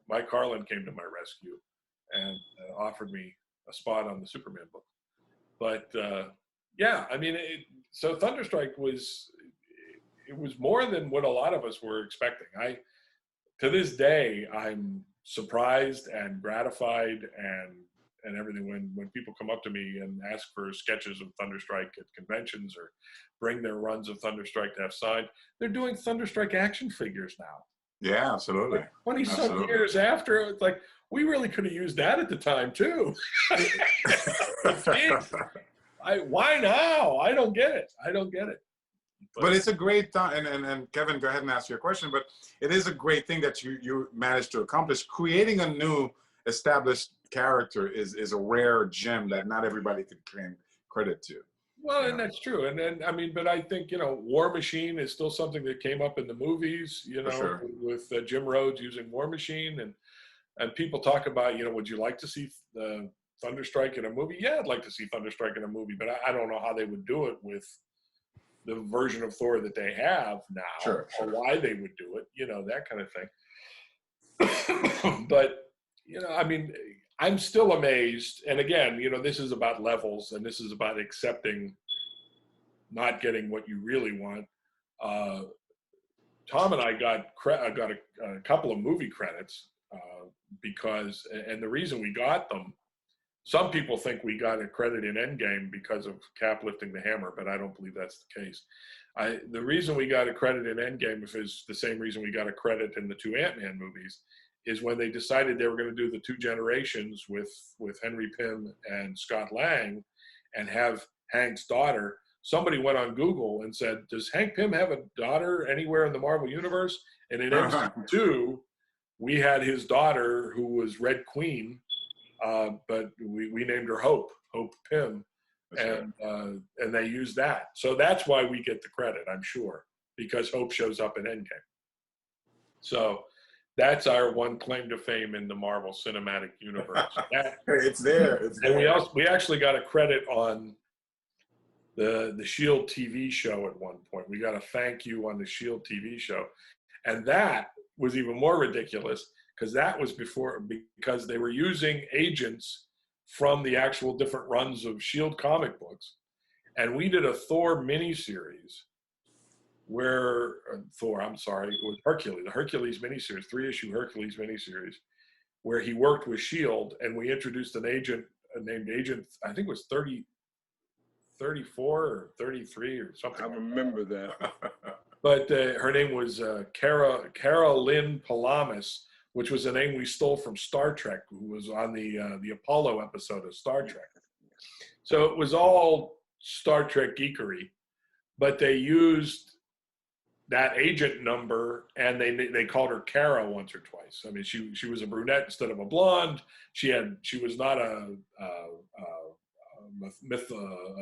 Mike Carlin came to my rescue and offered me a spot on the Superman book. But yeah, I mean, so Thunderstrike was more than what a lot of us were expecting. To this day, I'm surprised and gratified and everything when people come up to me and ask for sketches of Thunderstrike at conventions or bring their runs of Thunderstrike to have signed. They're doing Thunderstrike action figures now. Yeah, absolutely. Like 20-some years after, it's like, we really could have used that at the time too. Why now? I don't get it. But it's a great time, and Kevin, go ahead and ask your question, but it is a great thing that you managed to accomplish. Creating a new established character is a rare gem that not everybody could claim credit to. Well, and that's true. And then, I mean, but I think, War Machine is still something that came up in the movies, sure. with Jim Rhodes using War Machine. And people talk about, would you like to see Thunderstrike in a movie? Yeah, I'd like to see Thunderstrike in a movie, but I don't know how they would do it with the version of Thor that they have now, sure. Or why they would do it, that kind of thing. But, I mean, I'm still amazed. And again, this is about levels, and this is about accepting not getting what you really want. Tom and I got a couple of movie credits because, and the reason we got them, some people think we got a credit in Endgame because of Cap lifting the hammer, but I don't believe that's the case. The reason we got a credit in Endgame is the same reason we got a credit in the 2 Ant-Man movies, is when they decided they were going to do the 2 generations with Henry Pym and Scott Lang and have Hank's daughter. Somebody went on Google and said, does Hank Pym have a daughter anywhere in the Marvel Universe? And in MCU2, we had his daughter who was Red Queen, but we named her Hope Pym, and they used that. So that's why we get the credit, I'm sure, because Hope shows up in Endgame. So that's our one claim to fame in the Marvel Cinematic Universe. It's there. And we actually got a credit on the Shield TV show at one point. We got a thank you on the Shield TV show, and that was even more ridiculous because that was because they were using agents from the actual different runs of Shield comic books, and we did a Thor miniseries where it was Hercules, the Hercules miniseries, 3-issue Hercules miniseries, where he worked with Shield, and we introduced an agent named Agent, I think it was 34 or 33 or something. I remember that. But her name was Cara Lynn Palamas, which was a name we stole from Star Trek, who was on the Apollo episode of Star Trek. So it was all Star Trek geekery, but they used that agent number, and they called her Cara once or twice. I mean, she was a brunette instead of a blonde. She was not a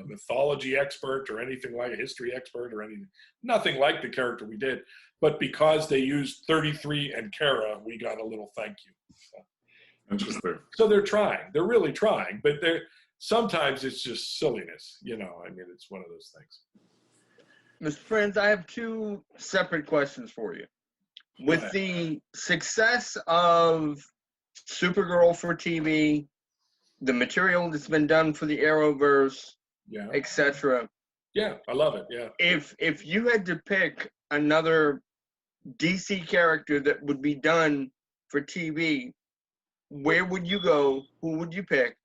mythology expert or anything like a history expert or anything. Nothing like the character we did. But because they used 33 and Cara, we got a little thank you. Interesting. So they're trying. They're really trying. But sometimes it's just silliness. I mean, it's one of those things. Mr. Frenz, I have 2 separate questions for you. With the success of Supergirl for TV, the material that's been done for the Arrowverse, etc. Yeah, I love it. Yeah. If you had to pick another DC character that would be done for TV, where would you go? Who would you pick?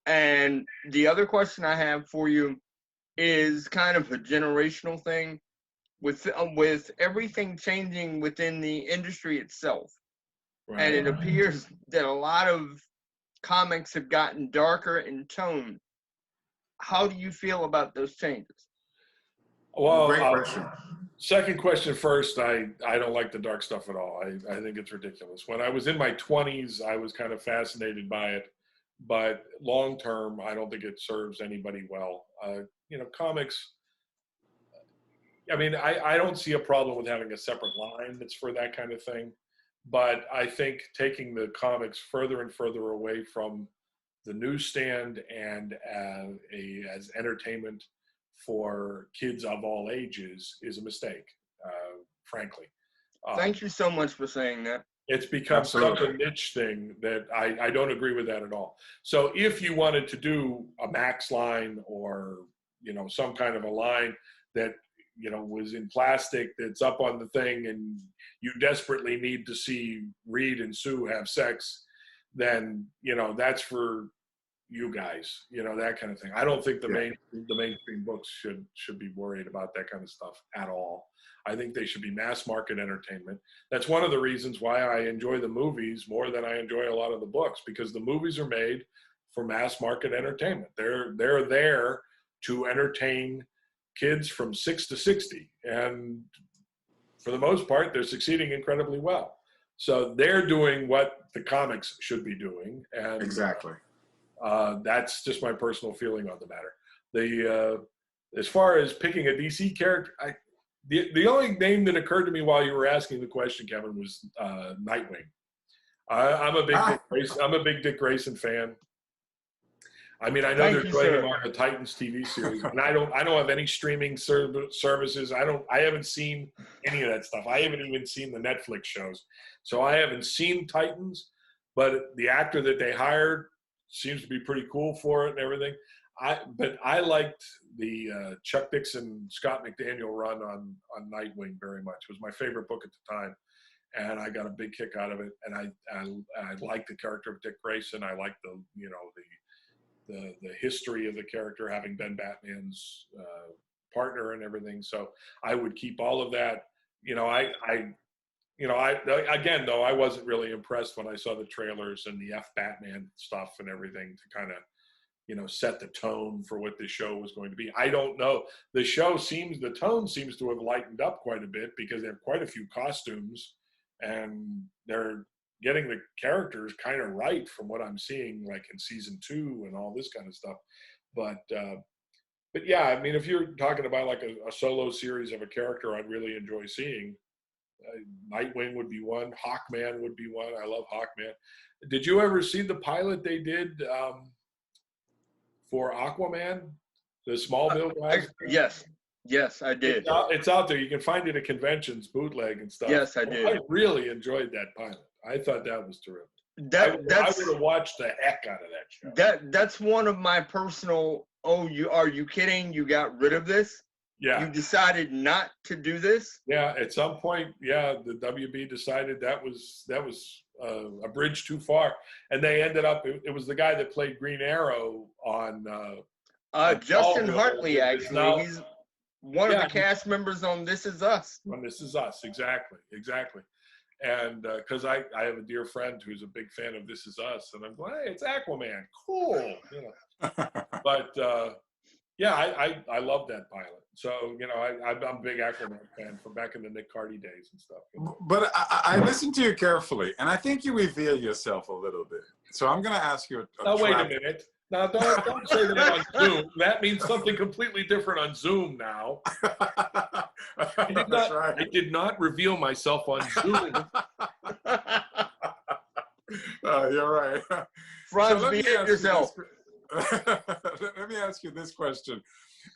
And the other question I have for you is kind of a generational thing. With everything changing within the industry itself, and it appears that a lot of comics have gotten darker in tone. How do you feel about those changes? Well, great question. Second question first. I don't like the dark stuff at all. I think it's ridiculous. When I was in my 20s, I was kind of fascinated by it, but long term, I don't think it serves anybody well. Comics. I mean, I don't see a problem with having a separate line that's for that kind of thing. But I think taking the comics further and further away from the newsstand and as entertainment for kids of all ages is a mistake, frankly. Thank you so much for saying that. It's become Absolutely. such a niche thing that I don't agree with that at all. So if you wanted to do a Max line or, some kind of a line that, was in plastic that's up on the thing and you desperately need to see Reed and Sue have sex, then, that's for you guys, that kind of thing. I don't think the mainstream books should be worried about that kind of stuff at all. I think they should be mass market entertainment. That's one of the reasons why I enjoy the movies more than I enjoy a lot of the books, because the movies are made for mass market entertainment. They're there to entertain kids from 6 to 60, and for the most part, they're succeeding incredibly well. So they're doing what the comics should be doing, and Exactly. that's just my personal feeling on the matter. As far as picking a DC character, the only name that occurred to me while you were asking the question, Kevin, was Nightwing. I'm a big Dick Grayson fan. I mean, I know they're doing him on the Titans TV series, and I don't have any streaming services. I haven't seen any of that stuff. I haven't even seen the Netflix shows, so I haven't seen Titans. But the actor that they hired seems to be pretty cool for it and everything. But I liked the Chuck Dixon, Scott McDaniel run on Nightwing very much. It was my favorite book at the time, and I got a big kick out of it. And I liked the character of Dick Grayson. I liked the history of the character, having been Batman's partner and everything. So I would keep all of that. Again, though, I wasn't really impressed when I saw the trailers and the Batman stuff and everything to kind of, set the tone for what the show was going to be. I don't know. The tone seems to have lightened up quite a bit, because they have quite a few costumes and they're getting the characters kind of right from what I'm seeing, like in season 2 and all this kind of stuff. But yeah, I mean, if you're talking about like a solo series of a character I'd really enjoy seeing, Nightwing would be one. Hawkman would be one. I love Hawkman. Did you ever see the pilot they did for Aquaman, the Smallville guys? Yes, I did. It's out there. You can find it at conventions, bootleg and stuff. Yes, I did. I really enjoyed that pilot. I thought that was terrific. I would have watched the heck out of that show. That's one of my personal. Are you kidding? You got rid of this? Yeah. You decided not to do this? Yeah. At some point, the WB decided that was a bridge too far, and they ended up. It was the guy that played Green Arrow on. Justin Hartley, actually, he's one of the cast members on This Is Us. On This Is Us, exactly. And because I have a dear friend who's a big fan of This Is Us, and I'm going, hey, it's Aquaman, cool, But I love that pilot. So I'm a big Aquaman fan from back in the Nick Cardy days and stuff. But I listened to you carefully, and I think you reveal yourself a little bit. So I'm going to ask you. Wait a minute. Now, don't say that on Zoom. That means something completely different on Zoom now. I did not reveal myself on Zoom. You're right. Frenz, behave yourself. Let me ask you this question.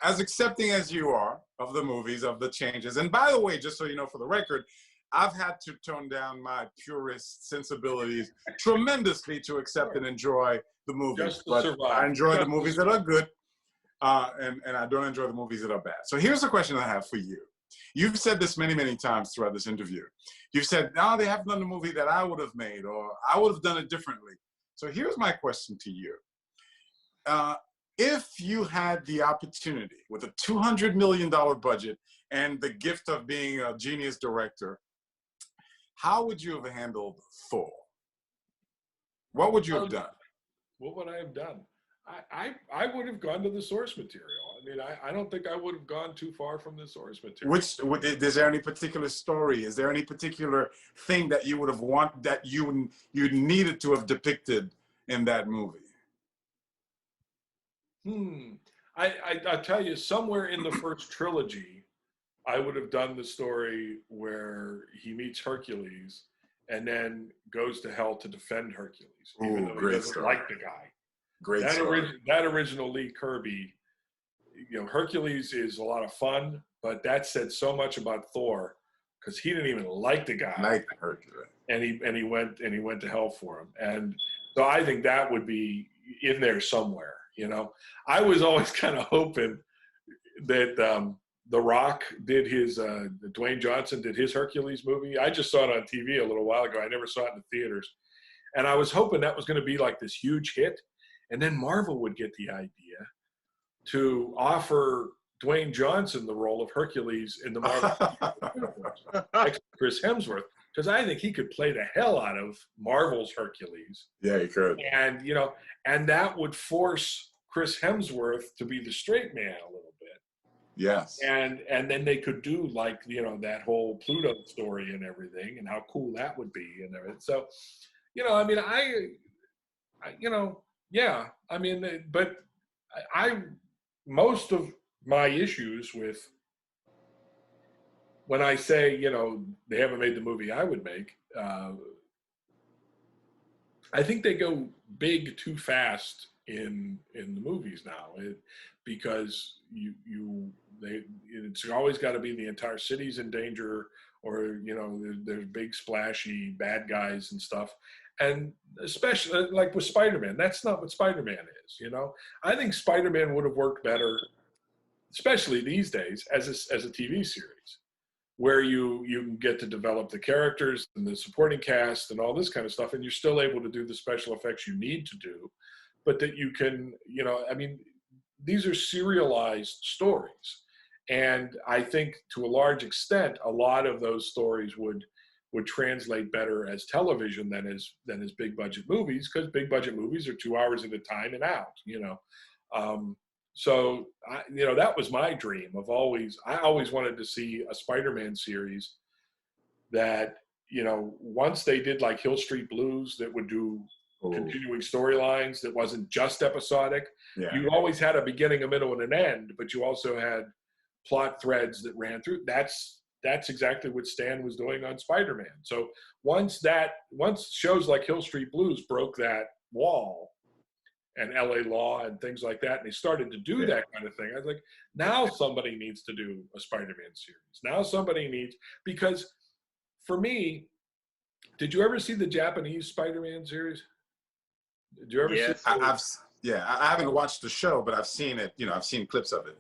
As accepting as you are of the movies, of the changes, and by the way, just so you know for the record, I've had to tone down my purist sensibilities tremendously to accept and enjoy the movies. But I enjoy the movies that are good, and I don't enjoy the movies that are bad. So here's the question I have for you. You've said this many, many times throughout this interview. You've said, no, they haven't done the movie that I would have made, or I would have done it differently. So here's my question to you. If you had the opportunity with a $200 million budget and the gift of being a genius director, how would you have handled Thor? What would you have done? What would I have done? I would have gone to the source material. I mean, I don't think I would have gone too far from the source material. Is there any particular story? Is there any particular thing that you would have that you needed to have depicted in that movie? I'll tell you, somewhere in the first trilogy, I would have done the story where he meets Hercules and then goes to hell to defend Hercules, even though he doesn't like the guy. Great story. That original Lee Kirby, Hercules is a lot of fun, but that said so much about Thor, because he didn't even like the guy. Like Hercules. And he went to hell for him. And so I think that would be in there somewhere. You know, I was always kind of hoping that The Rock did his Dwayne Johnson did his Hercules movie. I just saw it on TV a little while ago. I never saw it in the theaters, and I was hoping that was going to be like this huge hit, and then Marvel would get the idea to offer Dwayne Johnson the role of Hercules in the Marvel universe, like Chris Hemsworth, because I think he could play the hell out of Marvel's Hercules. Yeah, he could. And you know, and that would force Chris Hemsworth to be the straight man a little bit. Yes. And then they could do like, you know, that whole Pluto story and everything, and how cool that would be and everything. So, you know, I mean, I you know, yeah, I mean, but I most of my issues with when I say, you know, they haven't made the movie I would make, I think they go big too fast in the movies now, because it's always got to be the entire city's in danger, or you know, there's big splashy bad guys and stuff. And especially like with Spider-Man, that's not what Spider-Man is. You know, I think Spider-Man would have worked better, especially these days, as a TV series, where you can get to develop the characters and the supporting cast and all this kind of stuff, and you're still able to do the special effects you need to do, but that you can, you know, I mean, these are serialized stories, and I think to a large extent, a lot of those stories would translate better as television than as big budget movies, because big budget movies are 2 hours at a time and out, you know. So, you know, that was my dream of I always wanted to see a Spider-Man series that, you know, once they did like Hill Street Blues, that would do continuing storylines that wasn't just episodic. Yeah. You always had a beginning, a middle, and an end, but you also had plot threads that ran through. That's exactly what Stan was doing on Spider-Man. So once shows like Hill Street Blues broke that wall, and LA Law and things like that, and they started to do that kind of thing, I was like, now somebody needs to do a Spider-Man series. Now somebody needs, because for me, did you ever see the Japanese Spider-Man series? Did you ever see it? I haven't watched the show, but I've seen it. You know, I've seen clips of it.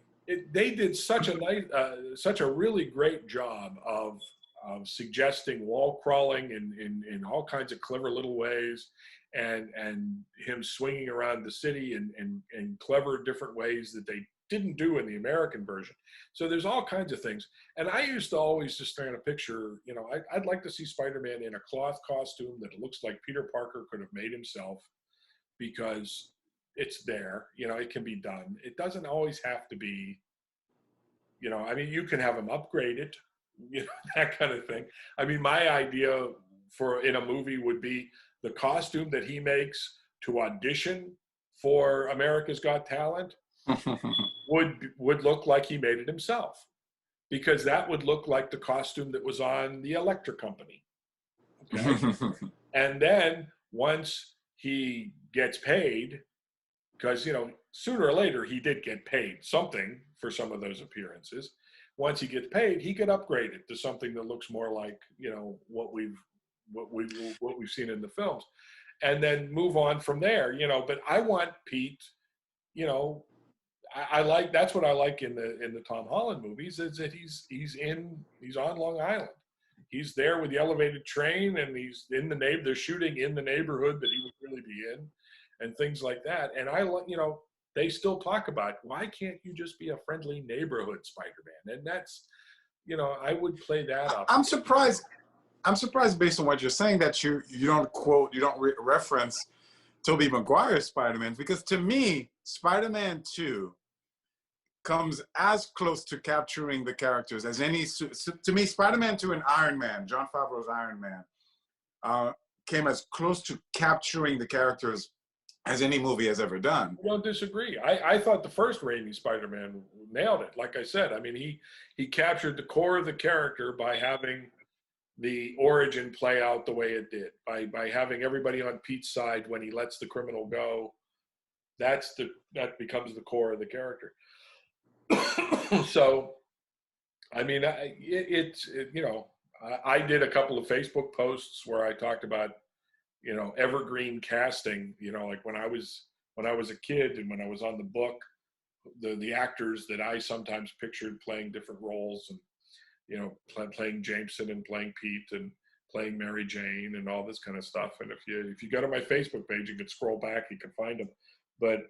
They did such a really great job of suggesting wall crawling in all kinds of clever little ways, and him swinging around the city in clever different ways that they didn't do in the American version. So there's all kinds of things. And I used to always just try to picture, you know, I'd like to see Spider-Man in a cloth costume that looks like Peter Parker could have made himself, because it's there, you know, it can be done. It doesn't always have to be, you know, I mean, you can have him upgraded, you know, that kind of thing. I mean, my idea for in a movie would be the costume that he makes to audition for America's Got Talent would look like he made it himself, because that would look like the costume that was on the Electric Company. Okay? And then once he gets paid, because, you know, sooner or later he did get paid something for some of those appearances. Once he gets paid, he could upgrade it to something that looks more like, you know, what we've seen in the films, and then move on from there, you know. But I want Pete, you know, I like, that's what I like in the Tom Holland movies, is that he's on Long Island. He's there with the elevated train, and he's in they're shooting in the neighborhood that he would really be in, and things like that. And you know, they still talk about, why can't you just be a friendly neighborhood Spider-Man? And that's, you know, I would play that up. I'm surprised based on what you're saying that you don't quote, you don't reference Tobey Maguire's Spider-Man, because to me, Spider-Man 2 comes as close to capturing the characters as any. To me, Spider-Man 2 and Iron Man, Jon Favreau's Iron Man, came as close to capturing the characters as any movie has ever done. I don't disagree. I thought the first Raimi Spider-Man nailed it. Like I said, I mean, he captured the core of the character by having the origin play out the way it did, by having everybody on Pete's side when he lets the criminal go. That becomes the core of the character. So, I mean, you know, I did a couple of Facebook posts where I talked about, you know, evergreen casting, you know, like when I was a kid and when I was on the book, the actors that I sometimes pictured playing different roles, and, you know, playing Jameson and playing Pete and playing Mary Jane and all this kind of stuff. And if you go to my Facebook page, you can scroll back, you can find them. But,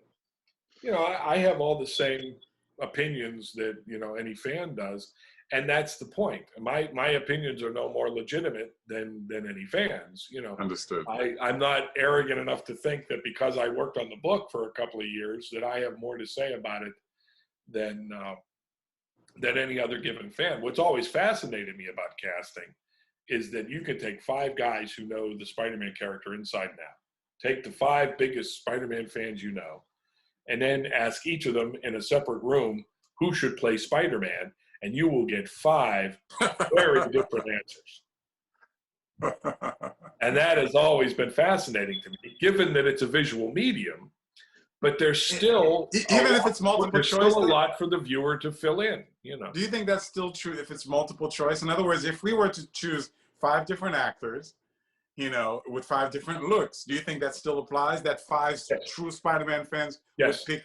you know, I have all the same opinions that, you know, any fan does. And that's the point. My opinions are no more legitimate than any fans, you know. Understood. I'm not arrogant enough to think that because I worked on the book for a couple of years that I have more to say about it than any other given fan. What's always fascinated me about casting is that you can take 5 guys who know the Spider-Man character inside and out. Take the 5 biggest Spider-Man fans you know, and then ask each of them in a separate room who should play Spider-Man, and you will get 5 very different answers. And that has always been fascinating to me, given that it's a visual medium, but there's still even if it's multiple choice, still a lot for the viewer to fill in, you know. Do you think that's still true if it's multiple choice? In other words, if we were to choose 5 different actors, you know, with 5 different looks, do you think that still applies? That 5 true Spider-Man fans would pick?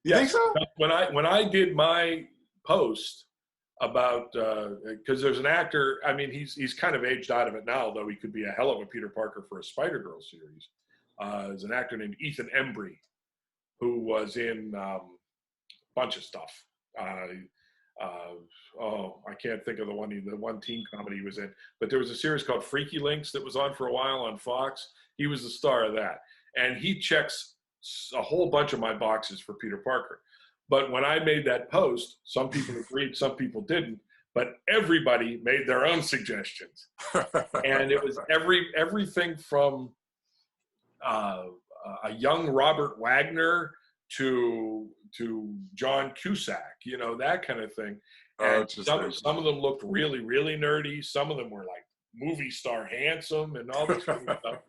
You think so? When I did my post about, because there's an actor, I mean, he's kind of aged out of it now, though he could be a hell of a Peter Parker for a Spider-Girl series. There's an actor named Ethan Embry, who was in a bunch of stuff. I can't think of the one teen comedy he was in, but there was a series called Freaky Links that was on for a while on Fox. He was the star of that, and he checks a whole bunch of my boxes for Peter Parker. But when I made that post, some people agreed, some people didn't, but everybody made their own suggestions. And it was everything from a young Robert Wagner to John Cusack, you know, that kind of thing. And some of them looked really, really nerdy. Some of them were like movie star handsome and all this kind of stuff.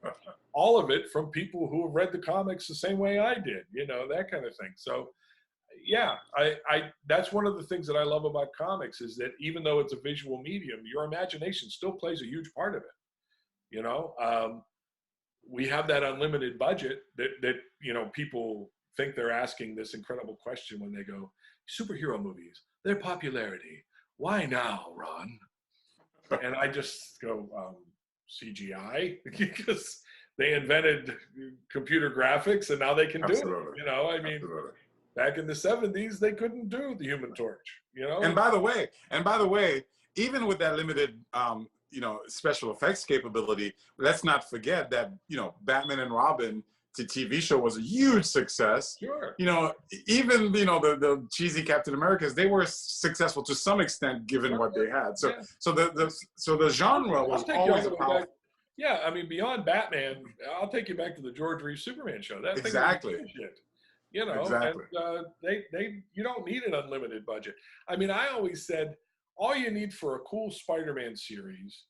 All of it from people who have read the comics the same way I did, you know, that kind of thing. So yeah, I that's one of the things that I love about comics is that even though it's a visual medium, your imagination still plays a huge part of it. You know, we have that unlimited budget that you know, people think they're asking this incredible question when they go, superhero movies, their popularity, why now, Ron? And I just go, CGI, because they invented computer graphics and now they can do it. You know, I mean, back in the 70s, they couldn't do the Human Torch, you know? And by the way, even with that limited, you know, special effects capability, let's not forget that, you know, Batman and Robin, the TV show, was a huge success. Sure. You know, even, you know, the cheesy Captain Americas, they were successful to some extent given what they had. So, so the genre was always a powerful. Yeah, I mean, beyond Batman, I'll take you back to the George Reeves Superman show. That exactly. Thing was shit. You know, exactly. And you don't need an unlimited budget. I mean, I always said all you need for a cool Spider-Man series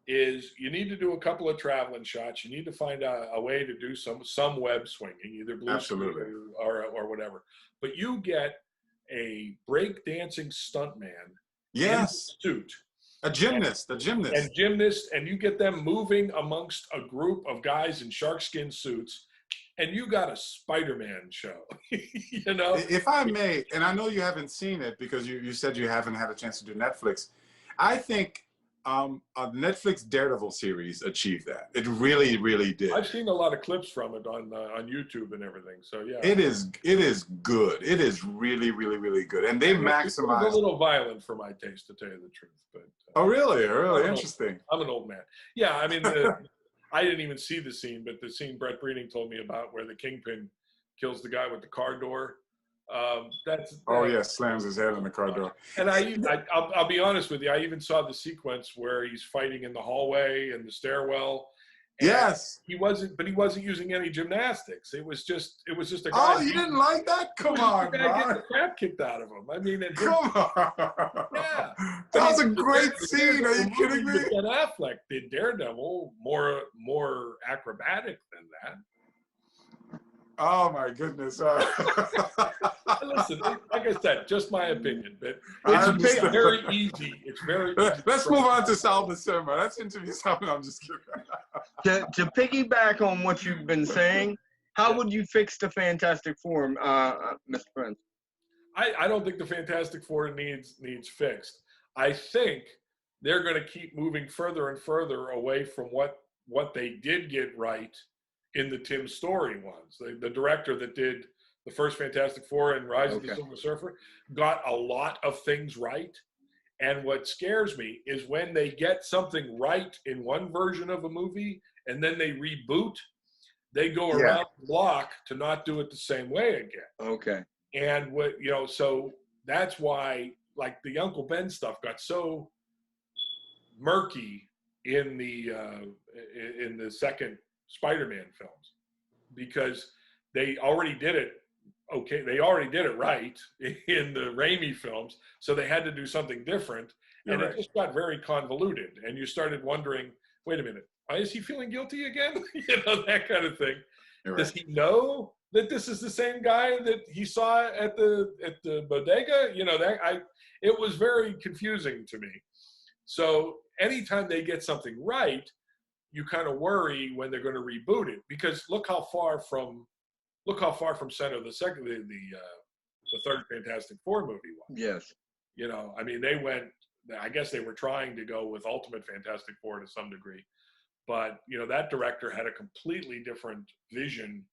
is you need to do a couple of traveling shots. You need to find a way to do some web swinging, either blue Absolutely. or whatever. But you get a break-dancing stuntman, yes, in a suit, a gymnast, and you get them moving amongst a group of guys in sharkskin suits. And you got a Spider-Man show, you know? If I may, and I know you haven't seen it because you said you haven't had a chance to do Netflix. I think a Netflix Daredevil series achieved that. It really, really did. I've seen a lot of clips from it on YouTube and everything. So yeah, it is good. It is really, really, really good. And they maximize. It's a little violent for my taste, to tell you the truth. But oh, really? Really interesting. I'm an old man. Yeah, I mean. I didn't even see the scene, but the scene Brett Breeding told me about where the Kingpin kills the guy with the car door. Slams his head in the car door. And I'll be honest with you, I even saw the sequence where he's fighting in the hallway and the stairwell. Yes. He wasn't using any gymnastics. It was just a guy. Oh, you didn't like that? Come on, man. Get the crap kicked out of him. I mean, come on. Yeah. That was a great scene. Are you kidding me? Ben Affleck did Daredevil more acrobatic than that. Oh my goodness. Listen, like I said, just my opinion, but I it's understand. very easy. It's very easy. Let's move on to Sal Buscema. Let's interview Sal. I'm just kidding. To piggyback on what you've been saying, how would you fix the Fantastic Four, Mr. Frenz? I don't think the Fantastic Four needs fixed. I think they're going to keep moving further and further away from what they did get right in the Tim Story ones. The director that did the first Fantastic Four and Rise of the Silver Surfer got a lot of things right. And what scares me is when they get something right in one version of a movie and then they reboot, they go around the block to not do it the same way again. Okay. And so that's why, like, the Uncle Ben stuff got so murky in the second Spider-Man films, because they already did it. Okay, they already did it right in the Raimi films, so they had to do something different, and it just got very convoluted. And you started wondering, wait a minute, is he feeling guilty again? That kind of thing. Does he know that this is the same guy that he saw at the bodega? It was very confusing to me. So anytime they get something right, you kind of worry when they're going to reboot it, because look how far from center the third Fantastic Four movie was. Yes. I mean, they went. I guess they were trying to go with Ultimate Fantastic Four to some degree, but that director had a completely different vision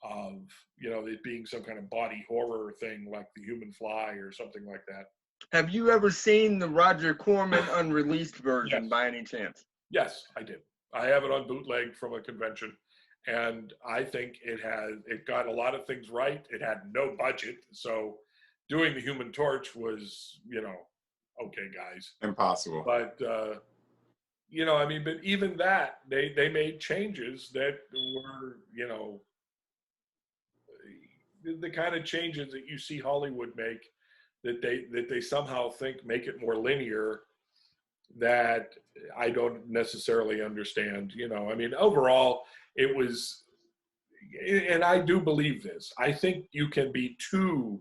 of it being some kind of body horror thing, like The Human Fly or something like that. Have you ever seen the Roger Corman unreleased version by any chance? Yes, I did. I have it on bootleg from a convention, and I think it got a lot of things right. It had no budget, so doing the Human Torch was, okay, guys, impossible. But I mean, but even that, they made changes that were, the kind of changes that you see Hollywood make, that they somehow think make it more linear, that I don't necessarily understand. I mean, overall, it was, and I do believe this, I think you can be too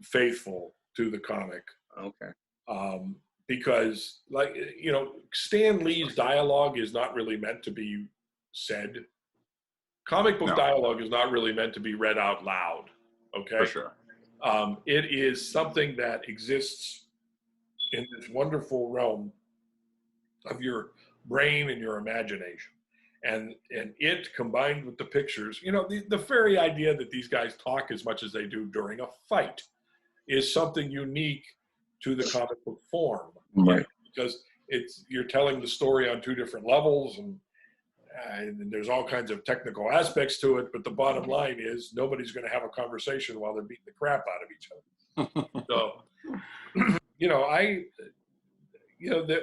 faithful to the comic. Okay. Because, like, Stan Lee's dialogue is not really meant to be said. Comic book dialogue is not really meant to be read out loud. Okay. For sure. It is something that exists in this wonderful realm of your brain and your imagination. And it, combined with the pictures, the very idea that these guys talk as much as they do during a fight is something unique to the comic book form. Right. Because you're telling the story on two different levels, and there's all kinds of technical aspects to it, but the bottom line is nobody's going to have a conversation while they're beating the crap out of each other. So,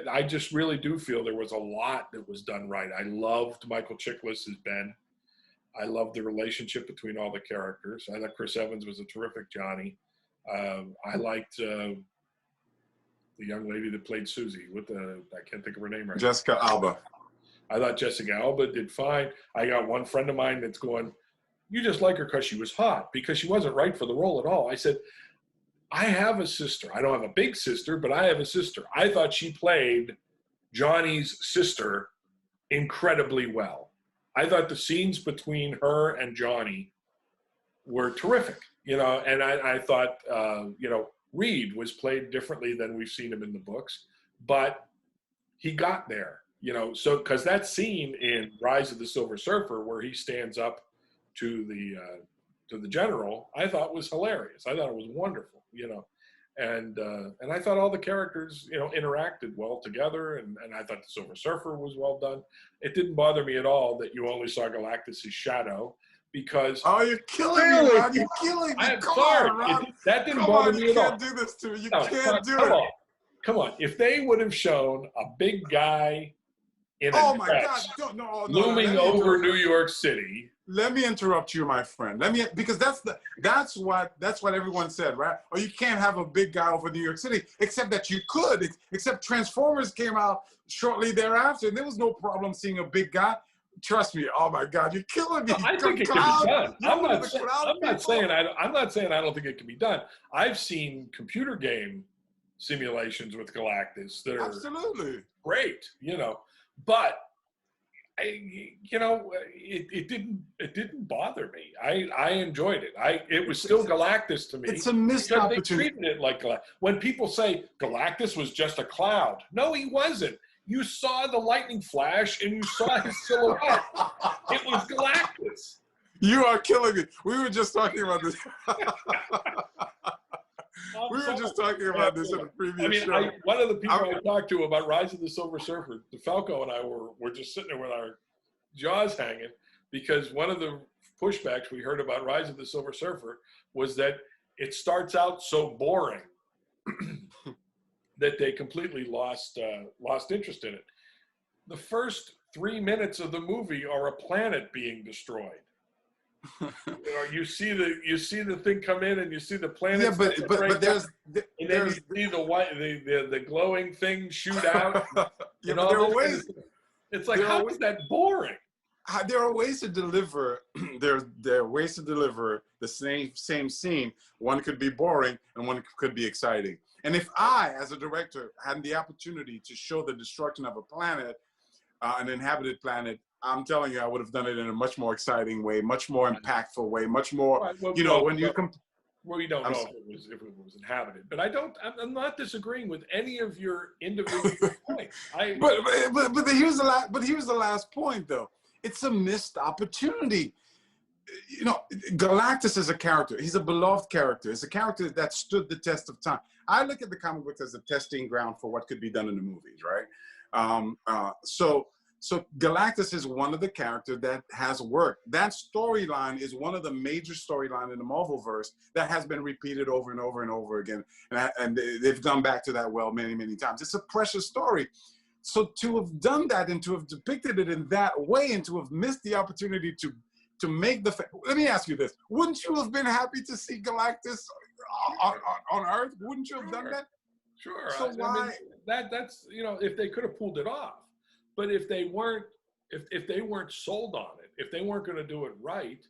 I just really do feel there was a lot that was done right. I loved Michael Chiklis as Ben. I loved the relationship between all the characters. I thought Chris Evans was a terrific Johnny. I liked the young lady that played Susie. I can't think of her name right now. Jessica Alba. I thought Jessica Alba did fine. I got one friend of mine that's going, you just like her because she was hot, because she wasn't right for the role at all. I said, I have a sister. I don't have a big sister, but I have a sister. I thought she played Johnny's sister incredibly well. I thought the scenes between her and Johnny were terrific, and I thought, Reed was played differently than we've seen him in the books, but he got there. So because that scene in Rise of the Silver Surfer where he stands up to the general, I thought was hilarious. I thought it was wonderful, and I thought all the characters, interacted well together, and I thought the Silver Surfer was well done. It didn't bother me at all that you only saw Galactus' shadow, because you're killing me, Ron. You're killing me. I'm sorry. That didn't bother me at all. You can't do this to me. You can't do it. Come on. If they would have shown a big guy in oh a my dress God! looming over New York City. Let me interrupt you, my friend. Because that's what everyone said, right? Or you can't have a big guy over New York City, except that you could. Except Transformers came out shortly thereafter, and there was no problem seeing a big guy. trust me. Oh my God, you're killing me. I think it can be done. I'm not saying I don't think it can be done. I've seen computer game simulations with Galactus that are absolutely great, but it didn't bother me. I enjoyed it. It was still Galactus to me. It's a missed opportunity. They treated it like Galactus. When people say Galactus was just a cloud, no, he wasn't. You saw the lightning flash and you saw his silhouette. It was Galactus. You are killing me. We were just talking about this. We were just talking about this in a previous show. One of the people I talked to about Rise of the Silver Surfer, DeFalco and I were just sitting there with our jaws hanging, because one of the pushbacks we heard about Rise of the Silver Surfer was that it starts out so boring that they completely lost interest in it. The first 3 minutes of the movie are a planet being destroyed. You see the thing come in, and you see the planet. Yeah, but then you see the glowing thing shoot out. Yeah, but there are ways. It's like, how is that boring? There are ways to deliver. There are ways to deliver the same scene. One could be boring, and one could be exciting. And if I, as a director, had the opportunity to show the destruction of a planet, an inhabited planet, I'm telling you, I would have done it in a much more exciting way, much more impactful way, much more. Right. Well, we don't know if it was inhabited, but I'm not disagreeing with any of your individual points. But here's the last point, though. It's a missed opportunity. Galactus is a character. He's a beloved character. It's a character that stood the test of time. I look at the comic books as a testing ground for what could be done in the movies, right? So Galactus is one of the characters that has worked. That storyline is one of the major storylines in the Marvelverse that has been repeated over and over and over again. And they've gone back to that well many, many times. It's a precious story. So to have done that and to have depicted it in that way and to have missed the opportunity to make let me ask you this. Wouldn't you have been happy to see Galactus on Earth? Wouldn't you have done that? Sure. So why? That's if they could have pulled it off. But if they weren't sold on it, if they weren't going to do it right,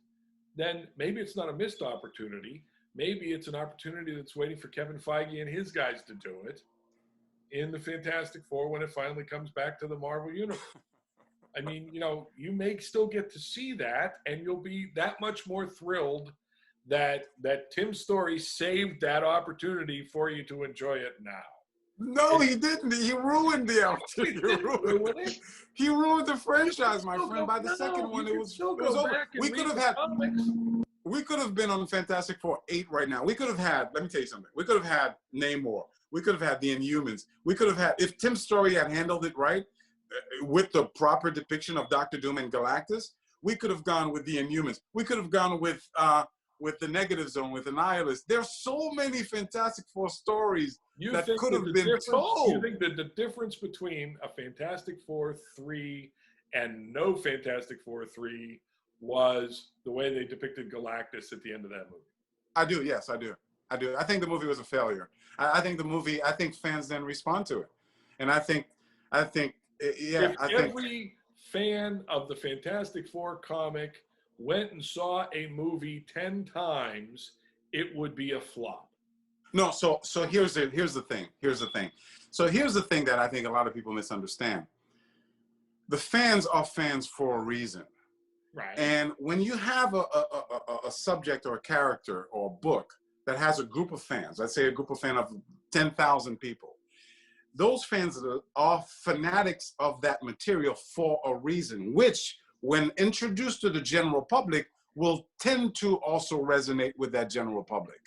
then maybe it's not a missed opportunity. Maybe it's an opportunity that's waiting for Kevin Feige and his guys to do it in the Fantastic Four when it finally comes back to the Marvel Universe. I mean, you may still get to see that, and you'll be that much more thrilled that Tim Story saved that opportunity for you to enjoy it now. No, he didn't. He ruined the opportunity. He ruined the franchise, my friend. By the second one, it was over. We could have been on Fantastic Four 8 right now. We could have had, let me tell you something. We could have had Namor. We could have had the Inhumans. We could have had, if Tim Story had handled it right, with the proper depiction of Dr. Doom and Galactus, we could have gone with the Inhumans. We could have gone with the Negative Zone, with Annihilus. There's so many Fantastic Four stories that could have been told. You think that the difference between a Fantastic Four 3 and no Fantastic Four 3 was the way they depicted Galactus at the end of that movie? I do, yes, I do. I think the movie was a failure. I think fans didn't respond to it. And every fan of the Fantastic Four comic went and saw a movie 10 times, it would be a flop. No, so here's the thing. So here's the thing that I think a lot of people misunderstand. The fans are fans for a reason. Right. And when you have a subject or a character or a book that has a group of fans, let's say a group of fans of 10,000 people, those fans are fanatics of that material for a reason, which, when introduced to the general public, will tend to also resonate with that general public.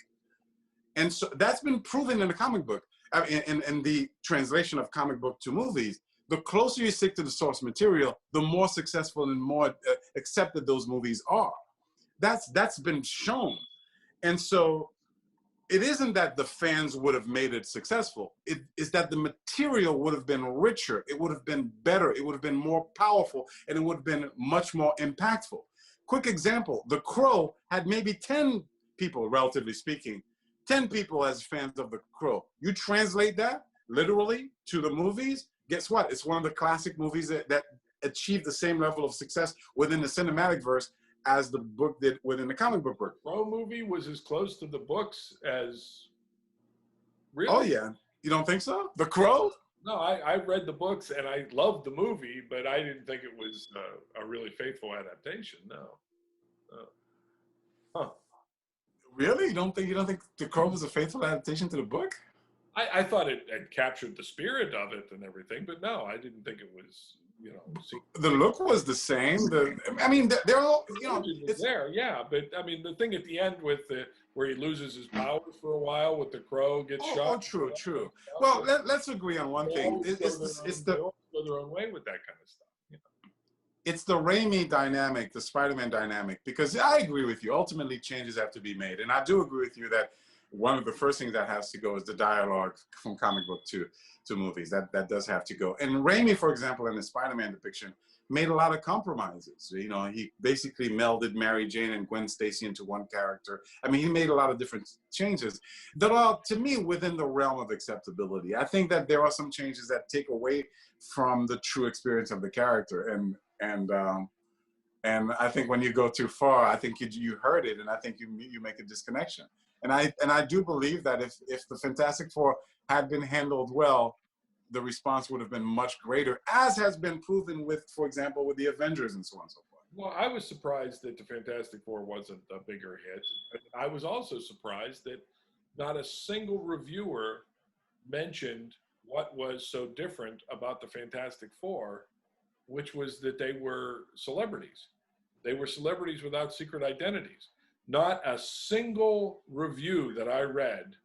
And so that's been proven in the comic book. In the translation of comic book to movies, the closer you stick to the source material, the more successful and more accepted those movies are. That's been shown. And so it isn't that the fans would have made it successful. It is that the material would have been richer. It would have been better. It would have been more powerful, and it would have been much more impactful. Quick example, The Crow had maybe 10 people, relatively speaking, 10 people as fans of The Crow. You translate that literally to the movies, guess what? It's one of the classic movies that achieved the same level of success within the cinematic verse as the book did within the comic book verse. The Crow movie was as close to the books as really. Oh yeah, you don't think so? The Crow? No, I read the books and I loved the movie, but I didn't think it was a really faithful adaptation. No. Huh. Really? You don't think The Crow was a faithful adaptation to the book? I thought it had captured the spirit of it and everything, but no, I didn't think it was, you know. The look was the same. I mean, they're all, you know, It's there, yeah, but I mean, the thing at the end with where he loses his powers for a while with the Crow gets shot. Oh, true. Well, let's agree on one thing. They all go their own way with that kind of stuff. You know? It's the Raimi dynamic, the Spider-Man dynamic, because I agree with you. Ultimately, changes have to be made. And I do agree with you that one of the first things that has to go is the dialogue from comic book to movies. That does have to go. And Raimi, for example, in the Spider-Man depiction, made a lot of compromises. You know, he basically melded Mary Jane and Gwen Stacy into one character. I mean, he made a lot of different changes that are, to me, within the realm of acceptability. I think that there are some changes that take away from the true experience of the character. And I think when you go too far, I think you hurt it, and I think you make a disconnection. And I do believe that if the Fantastic Four had been handled well, the response would have been much greater, as has been proven with, for example, with the Avengers and so on and so forth. Well, I was surprised that the Fantastic Four wasn't a bigger hit. I was also surprised that not a single reviewer mentioned what was so different about the Fantastic Four, which was that they were celebrities. They were celebrities without secret identities. Not a single review that I read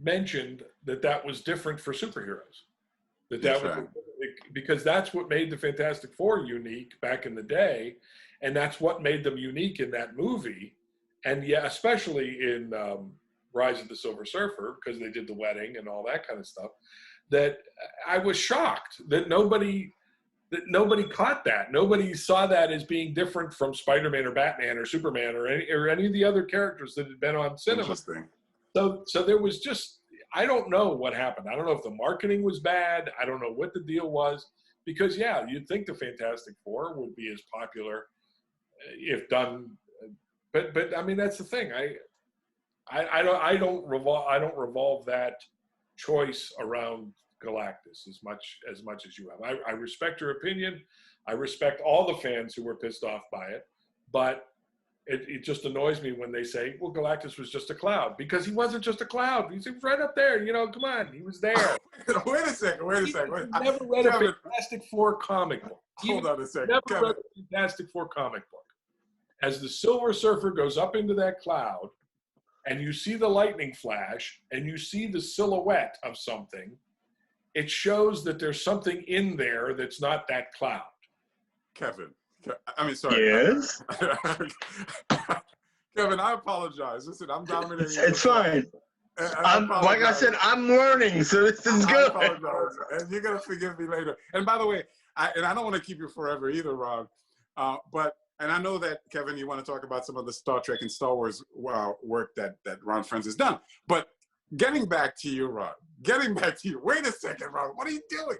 mentioned that was different for superheroes. That was, because that's what made the Fantastic Four unique back in the day, and that's what made them unique in that movie. And yeah, especially in Rise of the Silver Surfer, because they did the wedding and all that kind of stuff, that I was shocked that nobody caught that. Nobody saw that as being different from Spider-Man or Batman or Superman or any of the other characters that had been on cinema. Interesting. So there was just, I don't know what happened. I don't know if the marketing was bad. I don't know what the deal was, because yeah, you'd think the Fantastic Four would be as popular if done, but I mean, that's the thing. I don't revolve that choice around Galactus as much as you have. I respect your opinion. I respect all the fans who were pissed off by it, but it just annoys me when they say, well, Galactus was just a cloud, because he wasn't just a cloud. He's right up there. You know, come on. He was there. Wait a second. You've never read a Fantastic Four comic book. Hold on a second. Never read a Fantastic Four comic book. As the Silver Surfer goes up into that cloud, and you see the lightning flash, and you see the silhouette of something, it shows that there's something in there that's not that cloud. Kevin. I mean, sorry. Yes. Kevin, I apologize. Listen, I'm dominating. It's fine. Like I said, I'm learning, so this is good. I apologize, and you're gonna forgive me later. And by the way, I don't want to keep you forever either, Rob. And I know that, Kevin, you want to talk about some of the Star Trek and Star Wars work that Ron Frenz has done. But getting back to you, Ron. Wait a second, Ron. What are you doing?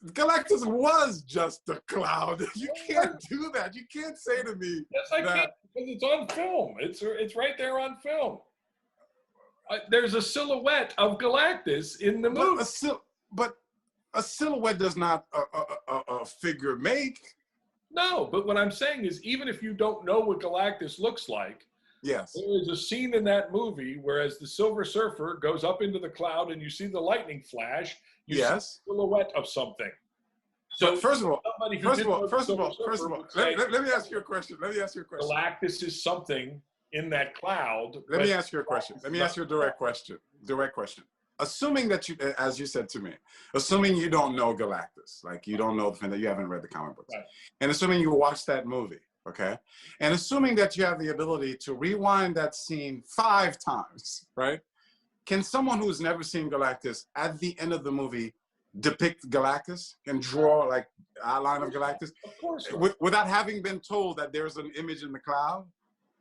Galactus was just a cloud. You can't do that. You can't say to me. Yes, I can, because it's on film. It's right there on film. There's a silhouette of Galactus in the movie. But a silhouette does not a figure make. No, but what I'm saying is, even if you don't know what Galactus looks like, yes, there is a scene in that movie where, as the Silver Surfer goes up into the cloud and you see the lightning flash, you see the silhouette of something. So first of all, let me ask you a question. Galactus is something in that cloud. Let me ask you a question. Let me ask you a direct question. Assuming that you, as you said to me, assuming you don't know Galactus, like you don't know the thing, that you haven't read the comic books, right, and assuming you watched that movie, okay, and assuming that you have the ability to rewind that scene 5 times, right? Can someone who's never seen Galactus at the end of the movie depict Galactus and draw like outline of Galactus? Of course. Without having been told that there's an image in the cloud?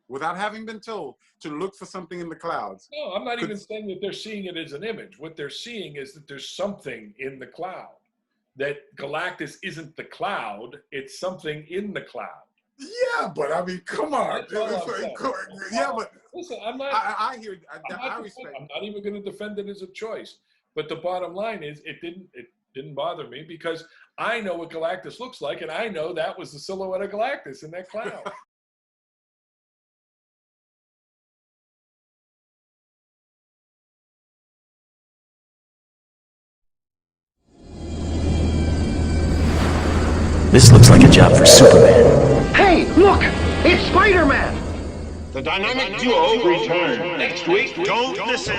Without having been told to look for something in the clouds? No, I'm not even saying that they're seeing it as an image. What they're seeing is that there's something in the cloud. that Galactus isn't the cloud, it's something in the cloud. Yeah, but I mean, come on. Yeah, but listen, I'm not. I hear. I respect. I'm not even going to defend it as a choice. But the bottom line is, it didn't bother me because I know what Galactus looks like, and I know that was the silhouette of Galactus in that cloud. This looks like a job for Superman. Hey, look! It's Spider-Man! The dynamic duo return next week. Don't listen.